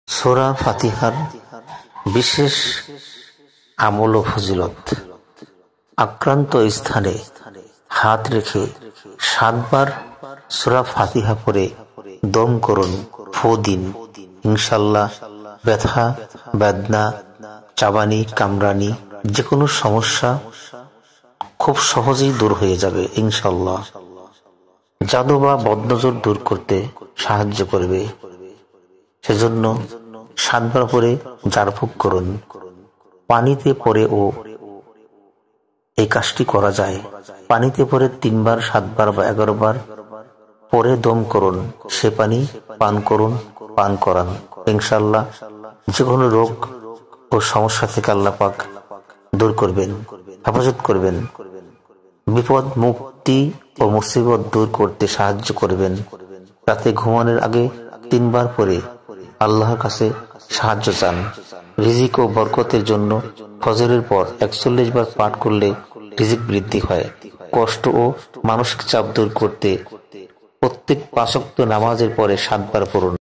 সূরা ফাতিহার বিশেষ আমল ও ফজিলত। আক্রান্ত স্থানে হাত রেখে ৭ বার সূরা ফাতিহা পড়ে দম করুন, ফু দিন। ইনশাআল্লাহ ব্যথা, বেদনা, চাবানি, কামড়ানি যে কোনো সমস্যা খুব সহজেই দূর হয়ে যাবে ইনশাআল্লাহ। জাদু বা বদনজর দূর করতে সাহায্য করবে। সেজন্য ৭ বার পরে ঝাড়ফুঁক করুন। পানিতে পড়েও এই কাজটি করা যায়। পানিতে পড়ে ৩ বার, ৭ বার বা ১১ বার পরে দম করুন, সে পানি পান করুন, পান করান। ইনশাআল্লাহ যে কোনো রোগ ও সমস্যা থেকে আল্লাহ পাক দূর করবেন, হেফাজত করবেন, বিপদ মুক্তি ও মুসিবত দূর করতে সাহায্য করবেন। রাতে ঘুমানোর আগে ৩ বার পরে আল্লাহর কাছে সাহায্য চান। রিজিক ও বরকতের জন্য ফজরের পর ৪১ বার পাঠ করলে রিজিক বৃদ্ধি হয়। কষ্ট ও মানসিক চাপ দূর করতে প্রত্যেক ৫ ওয়াক্ত নামাজের পরে ৭ বার পড়ুন।